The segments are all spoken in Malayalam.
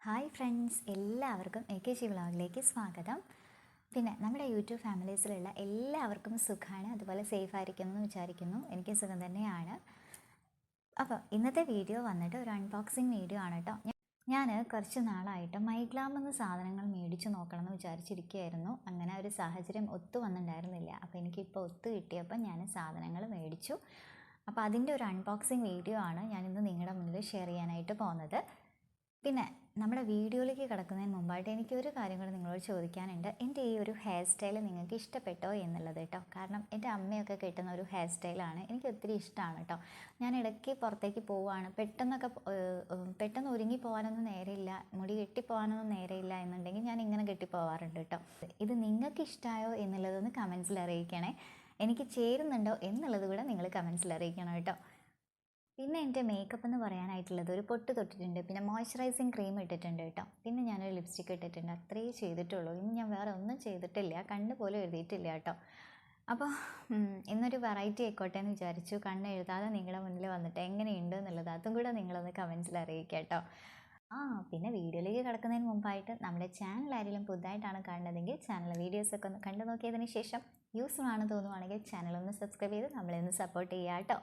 ഹായ് ഫ്രണ്ട്സ്, എല്ലാവർക്കും AKG വ്ളോഗിലേക്ക് സ്വാഗതം. പിന്നെ നമ്മുടെ യൂട്യൂബ് ഫാമിലീസിലുള്ള എല്ലാവർക്കും സുഖമാണ്, അതുപോലെ സേഫ് ആയിരിക്കുന്നു എന്ന് വിചാരിക്കുന്നു. എനിക്ക് സുഖം തന്നെയാണ്. അപ്പോൾ ഇന്നത്തെ വീഡിയോ വന്നിട്ട് ഒരു അൺബോക്സിങ് വീഡിയോ ആണ് കേട്ടോ. ഞാൻ കുറച്ച് നാളായിട്ട് മൈഗ്ലാം എന്ന സാധനങ്ങൾ മേടിച്ച് നോക്കണം എന്ന് വിചാരിച്ചിരിക്കുകയായിരുന്നു. അങ്ങനെ ഒരു സാഹചര്യം ഒത്തു വന്നിട്ടുണ്ടായിരുന്നില്ല. അപ്പോൾ എനിക്കിപ്പോൾ ഒത്തു കിട്ടിയപ്പോൾ ഞാൻ സാധനങ്ങൾ മേടിച്ചു. അപ്പോൾ അതിൻ്റെ ഒരു അൺബോക്സിങ് വീഡിയോ ആണ് ഞാനിന്ന് നിങ്ങളുടെ മുന്നിൽ ഷെയർ ചെയ്യാനായിട്ട് പോകുന്നത്. പിന്നെ നമ്മുടെ വീഡിയോയിലേക്ക് കിടക്കുന്നതിന് മുമ്പായിട്ട് എനിക്കൊരു കാര്യം കൂടി നിങ്ങളോട് ചോദിക്കാനുണ്ട്. എൻ്റെ ഈ ഒരു ഹെയർ സ്റ്റൈൽ നിങ്ങൾക്ക് ഇഷ്ടപ്പെട്ടോ എന്നുള്ളത് കേട്ടോ. കാരണം എൻ്റെ അമ്മയൊക്കെ കെട്ടുന്ന ഒരു ഹെയർ സ്റ്റൈലാണ്, എനിക്ക് ഒത്തിരി ഇഷ്ടമാണ് കേട്ടോ. ഞാൻ ഇടയ്ക്ക് പുറത്തേക്ക് പോവുകയാണ്, പെട്ടെന്ന് ഒരുങ്ങി പോകാനൊന്നും നേരെയില്ല, മുടി കെട്ടിപ്പോകാനൊന്നും നേരെയില്ല എന്നുണ്ടെങ്കിൽ ഞാൻ ഇങ്ങനെ കെട്ടിപ്പോവാറുണ്ട് കേട്ടോ. ഇത് നിങ്ങൾക്ക് ഇഷ്ടമായോ എന്നുള്ളതൊന്ന് കമൻസിൽ അറിയിക്കണേ. എനിക്ക് ചേരുന്നുണ്ടോ എന്നുള്ളത് കൂടെ നിങ്ങൾ കമൻസിൽ അറിയിക്കണം കേട്ടോ. പിന്നെ എൻ്റെ മേക്കപ്പ് എന്ന് പറയാനായിട്ടുള്ളത് ഒരു പൊട്ട് തൊട്ടിട്ടുണ്ട്, പിന്നെ മോയ്സ്ചറൈസിങ് ക്രീം ഇട്ടിട്ടുണ്ട് കേട്ടോ. പിന്നെ ഞാനൊരു ലിപ്സ്റ്റിക് ഇട്ടിട്ടുണ്ട്, അത്രയേ ചെയ്തിട്ടുള്ളൂ. ഇനി ഞാൻ വേറെ ഒന്നും ചെയ്തിട്ടില്ല, കണ്ണ് പോലും എഴുതിയിട്ടില്ല കേട്ടോ. അപ്പോൾ ഇന്നൊരു വെറൈറ്റി ആയിക്കോട്ടെ എന്ന് വിചാരിച്ചു. കണ്ണ് എഴുതാതെ നിങ്ങളുടെ മുന്നിൽ വന്നിട്ട് എങ്ങനെയുണ്ട് എന്നുള്ളത് അതും കൂടെ നിങ്ങളൊന്ന് കമൻസിൽ അറിയിക്കുക കേട്ടോ. പിന്നെ വീഡിയോയിലേക്ക് കിടക്കുന്നതിന് മുമ്പായിട്ട് നമ്മുടെ ചാനൽ ആരെങ്കിലും പുതുതായിട്ടാണ് കാണുന്നതെങ്കിൽ ചാനൽ വീഡിയോസൊക്കെ ഒന്ന് കണ്ടു നോക്കിയതിന് ശേഷം യൂസ്ഫുൾ ആണെന്ന് തോന്നുവാണെങ്കിൽ ചാനൽ ഒന്ന് സബ്സ്ക്രൈബ് ചെയ്ത് നമ്മളെ ഒന്ന് സപ്പോർട്ട് ചെയ്യുക കേട്ടോ.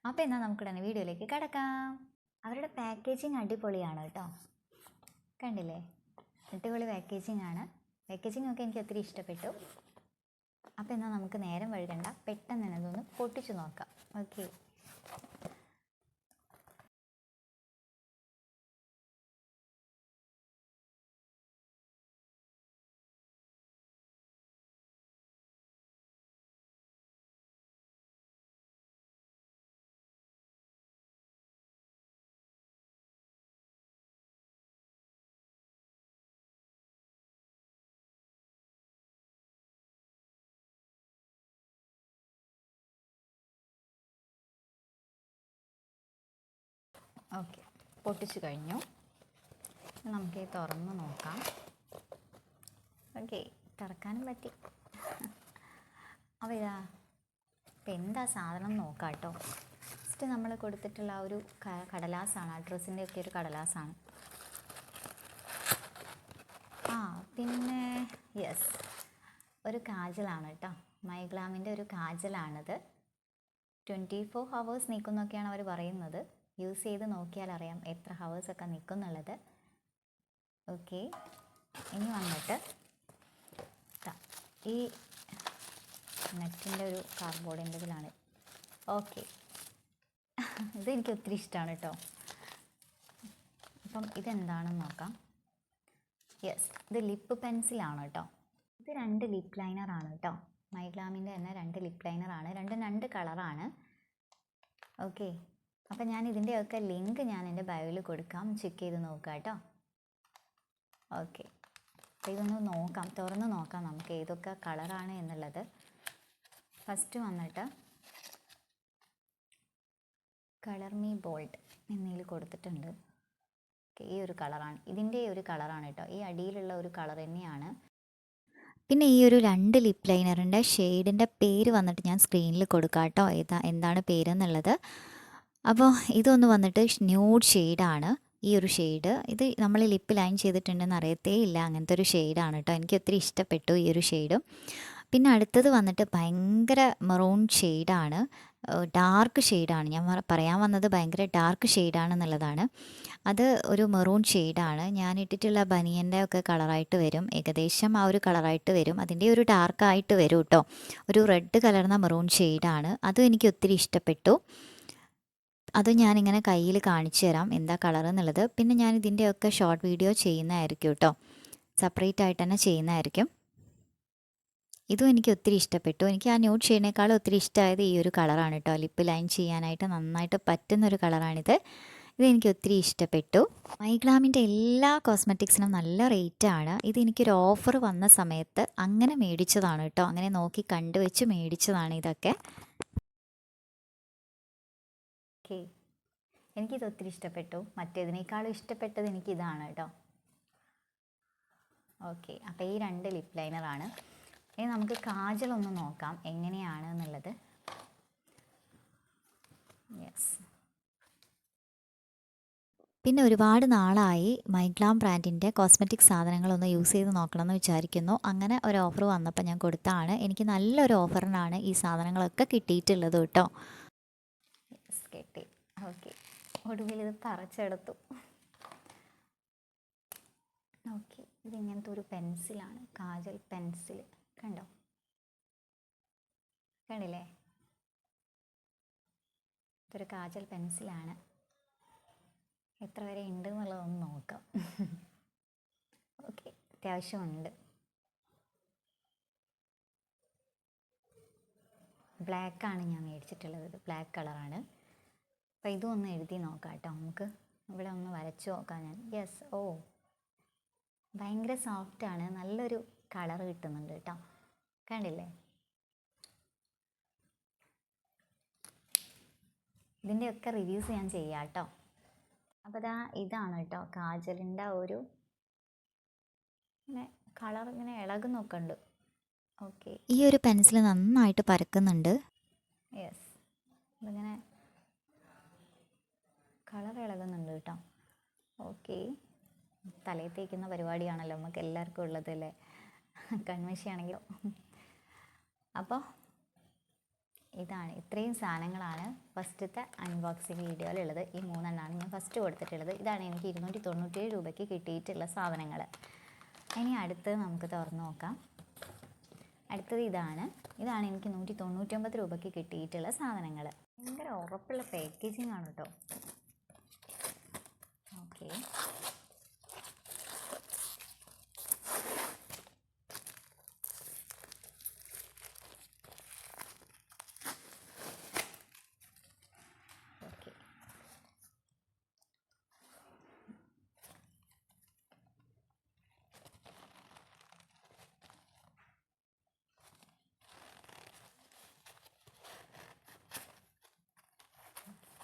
അപ്പോൾ എന്നാൽ നമുക്ക് തന്നെ വീഡിയോയിലേക്ക് കിടക്കാം. അവരുടെ പാക്കേജിങ് അടിപൊളിയാണ് കേട്ടോ, കണ്ടില്ലേ? അടിപൊളി പാക്കേജിങ് ആണ്. പാക്കേജിങ് ഒക്കെ എനിക്ക് ഒത്തിരി ഇഷ്ടപ്പെട്ടു. അപ്പോൾ എന്നാൽ നമുക്ക് നേരം വഴുകണ്ട, പെട്ടെന്ന് തന്നെ ഇതൊന്ന് പൊട്ടിച്ചു നോക്കാം. ഓക്കെ, ഓക്കെ, പൊട്ടിച്ചു കഴിഞ്ഞു. നമുക്ക് തുറന്ന് നോക്കാം. ഓക്കെ, തുറക്കാനും പറ്റി. അപ്പോൾ ഇപ്പം എന്താ സാധനം നോക്കാം കേട്ടോ. ഫസ്റ്റ് നമ്മൾ കൊടുത്തിട്ടുള്ള ആ ഒരു കടലാസാണ്, അഡ്രസ്സിൻ്റെ ഒക്കെ ഒരു കടലാസാണ്. പിന്നെ യെസ്, ഒരു കാജലാണ് കേട്ടോ. മൈഗ്ലാമിൻ്റെ ഒരു കാജലാണിത്. 24 ഹവേഴ്സ് നിൽക്കുന്നൊക്കെയാണ് അവർ പറയുന്നത്. യൂസ് ചെയ്ത് നോക്കിയാൽ അറിയാം എത്ര ഹവേഴ്സൊക്കെ നിൽക്കുന്നുള്ളത്. ഓക്കെ, ഇനി വന്നിട്ട് ഈ നെറ്റിൻ്റെ ഒരു കാർഡ്ബോർഡിൻ്റെ ഇതിലാണ്. ഓക്കെ, ഇതെനിക്ക് ഒത്തിരി ഇഷ്ടമാണ് കേട്ടോ. അപ്പം ഇതെന്താണെന്ന് നോക്കാം. യെസ്, ഇത് ലിപ്പ് പെൻസിലാണ് കേട്ടോ. ഇത് 2 ലിപ്പ് ലൈനറാണ് കേട്ടോ. മൈഗ്ലാമിൻ്റെ തന്നെ 2 ലിപ്പ് ലൈനറാണ്. രണ്ടും 2 കളറാണ്. ഓക്കെ, അപ്പം ഞാൻ ഇതിൻ്റെയൊക്കെ ലിങ്ക് ഞാൻ എൻ്റെ ബയോയിൽ കൊടുക്കാം, ചെക്ക് ചെയ്ത് നോക്കാം കേട്ടോ. ഓക്കെ, അപ്പോൾ ഇതൊന്ന് നോക്കാം, തുറന്ന് നോക്കാം നമുക്ക് ഏതൊക്കെ കളറാണ് എന്നുള്ളത്. ഫസ്റ്റ് വന്നിട്ട് കളർ മീ ബോൾഡ് എന്നതിൽ കൊടുത്തിട്ടുണ്ട്. ഈ ഒരു കളറാണ്, ഇതിൻ്റെ ഒരു കളറാണ് കേട്ടോ. ഈ അടിയിലുള്ള ഒരു കളർ തന്നെയാണ്. പിന്നെ ഈ ഒരു 2 ലിപ്പ് ലൈനറിൻ്റെ ഷെയ്ഡിൻ്റെ പേര് വന്നിട്ട് ഞാൻ സ്ക്രീനിൽ കൊടുക്കാം കേട്ടോ, എന്താണ് പേരെന്നുള്ളത്. അപ്പോൾ ഇതൊന്ന് വന്നിട്ട് ന്യൂഡ് ഷെയ്ഡാണ്. ഈ ഒരു ഷെയ്ഡ് ഇത് നമ്മൾ ലിപ്പ് ലൈൻ ചെയ്തിട്ടുണ്ടെന്ന് അറിയത്തേ ഇല്ല, അങ്ങനത്തെ ഒരു ഷെയ്ഡാണ് കേട്ടോ. എനിക്ക് ഒത്തിരി ഇഷ്ടപ്പെട്ടു ഈ ഒരു ഷെയ്ഡും. പിന്നെ അടുത്തത് വന്നിട്ട് ഭയങ്കര മെറൂൺ ഷെയ്ഡാണ്, ഡാർക്ക് ഷെയ്ഡാണ്. ഞാൻ പറയാൻ വന്നത് ഭയങ്കര ഡാർക്ക് ഷെയ്ഡാണെന്നുള്ളതാണ്. അത് ഒരു മെറൂൺ ഷെയ്ഡാണ്. ഞാൻ ഇട്ടിട്ടുള്ള ബനിയൻ്റെ ഒക്കെ കളറായിട്ട് വരും, ഏകദേശം ആ ഒരു കളറായിട്ട് വരും. അതിൻ്റെ ഒരു ഡാർക്കായിട്ട് വരും കേട്ടോ. ഒരു റെഡ് കലർന്ന മെറൂൺ ഷെയ്ഡാണ്. അതും എനിക്ക് ഒത്തിരി ഇഷ്ടപ്പെട്ടു. അത് ഞാനിങ്ങനെ കയ്യിൽ കാണിച്ചു തരാം എന്താ കളർ എന്നുള്ളത്. പിന്നെ ഞാൻ ഇതിൻ്റെയൊക്കെ ഷോർട്ട് വീഡിയോ ചെയ്യുന്നതായിരിക്കും കേട്ടോ, സെപ്പറേറ്റ് ആയിട്ട് തന്നെ ചെയ്യുന്നതായിരിക്കും. ഇതും എനിക്ക് ഒത്തിരി ഇഷ്ടപ്പെട്ടു. എനിക്ക് ആ ന്യൂഡ് ഷെയ്ഡിനേക്കാളും ഒത്തിരി ഇഷ്ടമായത് ഈ ഒരു കളറാണ് കേട്ടോ. ലിപ്പ് ലൈൻ ചെയ്യാനായിട്ട് നന്നായിട്ട് പറ്റുന്നൊരു കളറാണിത്. ഇതെനിക്ക് ഒത്തിരി ഇഷ്ടപ്പെട്ടു. മൈഗ്ലാമിൻ്റെ എല്ലാ കോസ്മെറ്റിക്സിനും നല്ല റേറ്റാണ്. ഇത് എനിക്കൊരു ഓഫർ വന്ന സമയത്ത് അങ്ങനെ മേടിച്ചതാണ് കേട്ടോ. അങ്ങനെ നോക്കി കണ്ടുവച്ച് മേടിച്ചതാണ് ഇതൊക്കെ. ഓക്കെ, എനിക്കിത് ഒത്തിരി ഇഷ്ടപ്പെട്ടു. മറ്റേതിനേക്കാളും ഇഷ്ടപ്പെട്ടത് എനിക്കിതാണ് കേട്ടോ. ഓക്കെ, അപ്പോൾ ഈ 2 ലിപ്പ് ലൈനറാണ്. ഇനി നമുക്ക് കാജലൊന്ന് നോക്കാം എങ്ങനെയാണ് എന്നുള്ളത്. യെസ്, പിന്നെ ഒരുപാട് നാളായി മൈഗ്ലാം ബ്രാൻഡിൻ്റെ കോസ്മെറ്റിക് സാധനങ്ങളൊന്ന് യൂസ് ചെയ്ത് നോക്കണമെന്ന് വിചാരിക്കുന്നു. അങ്ങനെ ഒരു ഓഫർ വന്നപ്പോൾ ഞാൻ കൊടുത്താണ്. എനിക്ക് നല്ലൊരു ഓഫറിനാണ് ഈ സാധനങ്ങളൊക്കെ കിട്ടിയിട്ടുള്ളത് കേട്ടോ. കിട്ടി. ഓക്കെ, ഒടുവിൽ ഇത് പറിച്ചെടുത്തു. ഓക്കെ, ഇതിങ്ങനത്തെ ഒരു പെൻസിലാണ്, കാജൽ പെൻസിൽ. കണ്ടോ, കണ്ടില്ലേ? ഇതൊരു കാജൽ പെൻസിലാണ്. എത്ര വരെ ഉണ്ട് എന്നുള്ളതൊന്ന് നോക്കാം. ഓക്കെ, അത്യാവശ്യമുണ്ട്. ബ്ലാക്കാണ് ഞാൻ മേടിച്ചിട്ടുള്ളത്, ഇത് ബ്ലാക്ക് കളറാണ്. അപ്പോൾ ഇതും ഒന്ന് എഴുതി നോക്കാം കേട്ടോ. നമുക്ക് ഇവിടെ ഒന്ന് വരച്ചു നോക്കാം ഞാൻ. യെസ്, ഓ ഭയങ്കര സോഫ്റ്റാണ്, നല്ലൊരു കളർ കിട്ടുന്നുണ്ട് കേട്ടോ. കണ്ടില്ലേ? ഇതിൻ്റെയൊക്കെ റിവ്യൂസ് ഞാൻ ചെയ്യാം കേട്ടോ. അപ്പോൾ ഇതാണ് കേട്ടോ കാജലിൻ്റെ ഒരു ഇങ്ങനെ കളർ ഇങ്ങനെ ഇളകുന്നൊക്കെ ഉണ്ട്. ഓക്കെ, ഈ ഒരു പെൻസിൽ നന്നായിട്ട് പരക്കുന്നുണ്ട്. യെസ്, ഇതിങ്ങനെ കളർ ഇളകുന്നുണ്ട് കേട്ടോ. ഓക്കെ, തലയിൽ തേക്കുന്ന പരിപാടിയാണല്ലോ നമുക്ക് എല്ലാവർക്കും ഉള്ളത് അല്ലേ, കൺമഷിയാണെങ്കിലോ. അപ്പോൾ ഇതാണ്, ഇത്രയും സാധനങ്ങളാണ് ഫസ്റ്റത്തെ അൺബോക്സിങ് വീഡിയോയിലുള്ളത്. ഈ 3എണ്ണമാണ് ഞാൻ ഫസ്റ്റ് കൊടുത്തിട്ടുള്ളത്. ഇതാണ് എനിക്ക് 297 രൂപയ്ക്ക് കിട്ടിയിട്ടുള്ള സാധനങ്ങൾ. ഇനി അടുത്തത് നമുക്ക് തുറന്ന് നോക്കാം. അടുത്തത് ഇതാണ് എനിക്ക് 199 രൂപയ്ക്ക് കിട്ടിയിട്ടുള്ള സാധനങ്ങൾ. ഭയങ്കര ഉറപ്പുള്ള പാക്കേജിങ് ആണ് കേട്ടോ. ഓക്കെ,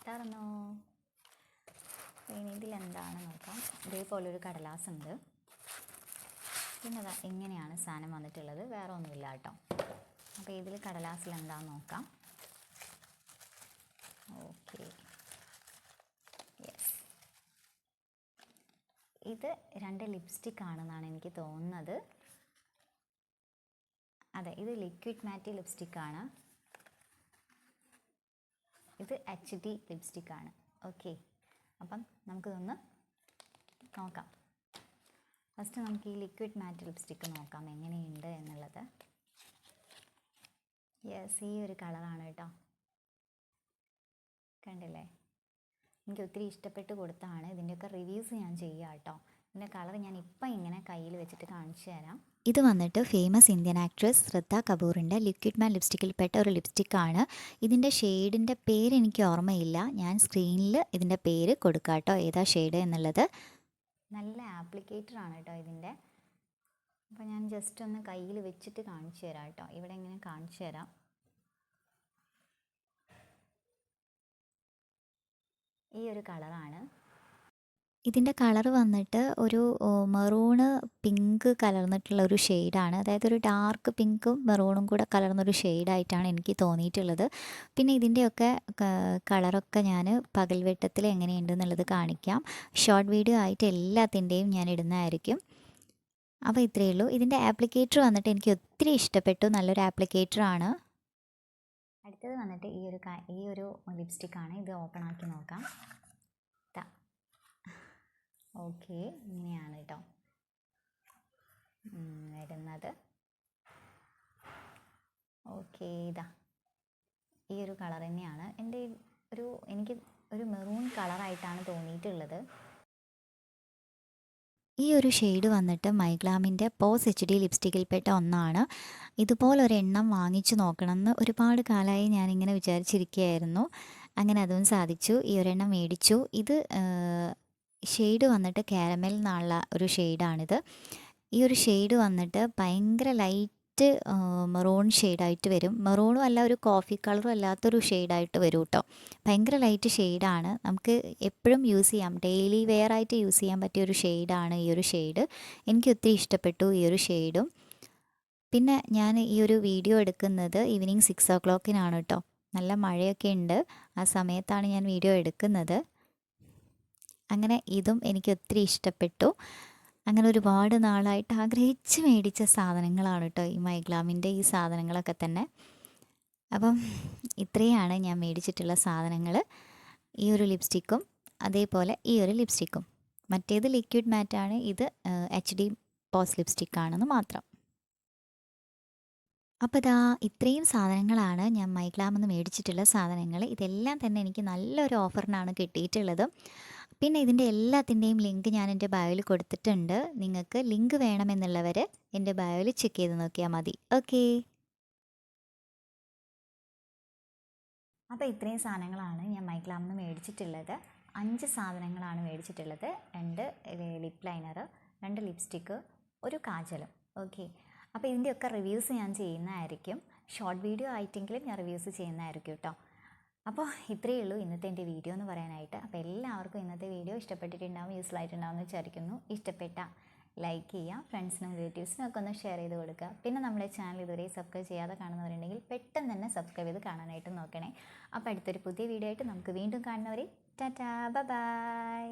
തുറന്നോ. ഇനി ഇതിലെന്താണെന്ന് നോക്കാം. ഇതേപോലൊരു കടലാസ് ഉണ്ട്. പിന്നെ ഇങ്ങനെയാണ് സാധനം വന്നിട്ടുള്ളത്, വേറെ ഒന്നുമില്ല കേട്ടോ. അപ്പോൾ ഇതിൽ കടലാസിൽ എന്താണെന്ന് നോക്കാം. ഓക്കെ, യെസ്, ഇത് 2 ലിപ്സ്റ്റിക് ആണെന്നാണ് എനിക്ക് തോന്നുന്നത്. അതെ, ഇത് ലിക്വിഡ് മാറ്റ് ലിപ്സ്റ്റിക് ആണ്. ഇത് HD ലിപ്സ്റ്റിക് ആണ്. ഓക്കെ, അപ്പം നമുക്കിതൊന്ന് നോക്കാം. ഫസ്റ്റ് നമുക്ക് ഈ ലിക്വിഡ് മാറ്റ് ലിപ്സ്റ്റിക്ക് നോക്കാം എങ്ങനെയുണ്ട് എന്നുള്ളത്. യെസ്, ഈ ഒരു കളറാണ് കേട്ടോ. കണ്ടില്ലേ? എനിക്ക് ഒത്തിരി ഇഷ്ടപ്പെട്ട് കൊടുത്താണ്. ഇതിൻ്റെയൊക്കെ റിവ്യൂസ് ഞാൻ ചെയ്യാം കേട്ടോ. ഇതിൻ്റെ കളർ ഞാൻ ഇപ്പം ഇങ്ങനെ കയ്യിൽ വെച്ചിട്ട് കാണിച്ചു തരാം. ഇത് വന്നിട്ട് ഫേമസ് ഇന്ത്യൻ ആക്ട്രസ് ശ്രദ്ധ കപൂറിൻ്റെ ലിക്വിഡ് മാറ്റ് ലിപ്സ്റ്റിക്കിൽപ്പെട്ട ഒരു ലിപ്സ്റ്റിക്കാണ്. ഇതിൻ്റെ ഷെയ്ഡിൻ്റെ പേര് എനിക്ക് ഓർമ്മയില്ല. ഞാൻ സ്ക്രീനിൽ ഇതിൻ്റെ പേര് കൊടുക്കാം കേട്ടോ, ഏതാ ഷെയ്ഡ് എന്നുള്ളത്. നല്ല ആപ്ലിക്കേറ്ററാണ് കേട്ടോ ഇതിൻ്റെ. അപ്പോൾ ഞാൻ ജസ്റ്റ് ഒന്ന് കയ്യിൽ വെച്ചിട്ട് കാണിച്ചു തരാം കേട്ടോ. ഇവിടെ ഇങ്ങനെ കാണിച്ചു തരാം. ഈ ഒരു കളറാണ്. ഇതിൻ്റെ കളർ വന്നിട്ട് ഒരു മെറൂണ് പിങ്ക് കലർന്നിട്ടുള്ള ഒരു ഷെയ്ഡാണ്. അതായത് ഒരു ഡാർക്ക് പിങ്കും മെറൂണും കൂടെ കലർന്നൊരു ഷെയ്ഡായിട്ടാണ് എനിക്ക് തോന്നിയിട്ടുള്ളത്. പിന്നെ ഇതിൻ്റെയൊക്കെ കളറൊക്കെ ഞാൻ പകൽവെട്ടത്തിൽ എങ്ങനെയുണ്ടെന്നുള്ളത് കാണിക്കാം. ഷോർട്ട് വീഡിയോ ആയിട്ട് എല്ലാത്തിൻ്റെയും ഞാൻ ഇടുന്നതായിരിക്കും. അപ്പോൾ ഇത്രയേ ഉള്ളൂ. ഇതിൻ്റെ ആപ്ലിക്കേറ്റർ വന്നിട്ട് എനിക്ക് ഒത്തിരി ഇഷ്ടപ്പെട്ടു, നല്ലൊരു ആപ്ലിക്കേറ്ററാണ്. അടുത്തത് വന്നിട്ട് ഈ ഒരു ലിപ്സ്റ്റിക്കാണ്. ഇത് ഓപ്പൺ ആക്കി നോക്കാം. ഓക്കെ, ഇങ്ങനെയാണ് കേട്ടോ വരുന്നത്. ഓക്കെ, ഈ ഒരു കളർ തന്നെയാണ് എനിക്ക് ഒരു മെറൂൺ കളറായിട്ടാണ് തോന്നിയിട്ടുള്ളത്. ഈ ഒരു ഷെയ്ഡ് വന്നിട്ട് മൈഗ്ലാമിൻ്റെ പോസ് HD ലിപ്സ്റ്റിക്കിൽപ്പെട്ട ഒന്നാണ്. ഇതുപോലൊരെണ്ണം വാങ്ങിച്ചു നോക്കണമെന്ന് ഒരുപാട് കാലമായി ഞാനിങ്ങനെ വിചാരിച്ചിരിക്കുകയായിരുന്നു. അങ്ങനെ അതും സാധിച്ചു. ഈ ഒരെണ്ണം മേടിച്ചു. ഇത് ഷെയ്ഡ് വന്നിട്ട് കാരമൽ എന്നുള്ള ഒരു ഷെയ്ഡാണിത്. ഈ ഒരു ഷെയ്ഡ് വന്നിട്ട് ഭയങ്കര ലൈറ്റ് മെറൂൺ ഷെയ്ഡായിട്ട് വരും. മെറൂണും അല്ല, ഒരു കോഫി കളറും അല്ലാത്തൊരു ഷെയ്ഡായിട്ട് വരും കേട്ടോ. ഭയങ്കര ലൈറ്റ് ഷെയ്ഡാണ്. നമുക്ക് എപ്പോഴും യൂസ് ചെയ്യാം, ഡെയിലി വെയർ ആയിട്ട് യൂസ് ചെയ്യാൻ പറ്റിയ ഒരു ഷെയ്ഡാണ് ഈ ഒരു ഷെയ്ഡ്. എനിക്ക് ഒത്തിരി ഇഷ്ടപ്പെട്ടു ഈ ഒരു ഷെയ്ഡും. പിന്നെ ഞാൻ ഈ ഒരു വീഡിയോ എടുക്കുന്നത് ഈവനിങ് 6 o'clock കേട്ടോ. നല്ല മഴയൊക്കെ ഉണ്ട്, ആ സമയത്താണ് ഞാൻ വീഡിയോ എടുക്കുന്നത്. അങ്ങനെ ഇതും എനിക്ക് ഒത്തിരി ഇഷ്ടപ്പെട്ടു. അങ്ങനെ ഒരുപാട് നാളായിട്ട് ആഗ്രഹിച്ച് മേടിച്ച സാധനങ്ങളാണ് കേട്ടോ ഈ മൈഗ്ലാമിൻ്റെ ഈ സാധനങ്ങളൊക്കെ തന്നെ. അപ്പം ഇത്രയാണ് ഞാൻ മേടിച്ചിട്ടുള്ള സാധനങ്ങൾ. ഈ ഒരു ലിപ്സ്റ്റിക്കും അതേപോലെ ഈ ഒരു ലിപ്സ്റ്റിക്കും. മറ്റേത് ലിക്വിഡ് മാറ്റാണ്, ഇത് HD പോസ് ലിപ്സ്റ്റിക്കാണെന്ന് മാത്രം. അപ്പോൾ ഇതാ ഇത്രയും സാധനങ്ങളാണ് ഞാൻ മൈഗ്ലാമെന്ന് മേടിച്ചിട്ടുള്ള സാധനങ്ങൾ. ഇതെല്ലാം തന്നെ എനിക്ക് നല്ലൊരു ഓഫറിനാണ് കിട്ടിയിട്ടുള്ളത്. പിന്നെ ഇതിൻ്റെ എല്ലാത്തിൻ്റെയും ലിങ്ക് ഞാൻ എൻ്റെ ബയോയിൽ കൊടുത്തിട്ടുണ്ട്. നിങ്ങൾക്ക് ലിങ്ക് വേണമെന്നുള്ളവർ എൻ്റെ ബയോയിൽ ചെക്ക് ചെയ്ത് നോക്കിയാൽ മതി. ഓക്കേ. അപ്പോൾ ഇത്രയും സാധനങ്ങളാണ് ഞാൻ മൈഗ്ലാമെന്ന് മേടിച്ചിട്ടുള്ളത്. 5 സാധനങ്ങളാണ് മേടിച്ചിട്ടുള്ളത്. 2 ലിപ്പ് ലൈനർ, 2 ലിപ്സ്റ്റിക്ക്, ഒരു കാജലും. ഓക്കെ. അപ്പോൾ ഇതിൻ്റെയൊക്കെ റിവ്യൂസ് ഞാൻ ചെയ്യുന്നതായിരിക്കും. ഷോർട്ട് വീഡിയോ ആയിട്ടെങ്കിലും ഞാൻ റിവ്യൂസ് ചെയ്യുന്നതായിരിക്കും കേട്ടോ. അപ്പോൾ ഇത്രയേ ഉള്ളൂ ഇന്നത്തെ എൻ്റെ വീഡിയോ എന്ന് പറയാനായിട്ട്. അപ്പോൾ എല്ലാവർക്കും ഇന്നത്തെ വീഡിയോ ഇഷ്ടപ്പെട്ടിട്ടുണ്ടാവും, യൂസ്ഫുൾ ആയിട്ടുണ്ടാവും എന്ന് വിചാരിക്കുന്നു. ഇഷ്ടപ്പെട്ട ലൈക്ക് ചെയ്യുക, ഫ്രണ്ട്സിനും റിലേറ്റീവ്സിനും ഒക്കെ ഒന്ന് ഷെയർ ചെയ്ത് കൊടുക്കുക. പിന്നെ നമ്മുടെ ചാനൽ ഇതുവരെ സബ്സ്ക്രൈബ് ചെയ്യാതെ കാണുന്നവരുണ്ടെങ്കിൽ പെട്ടെന്ന് തന്നെ സബ്സ്ക്രൈബ് ചെയ്ത് കാണാനായിട്ട് നോക്കണേ. അപ്പോൾ അടുത്തൊരു പുതിയ വീഡിയോ ആയിട്ട് നമുക്ക് വീണ്ടും കാണുന്നവരെ ടാറ്റാ ബൈ.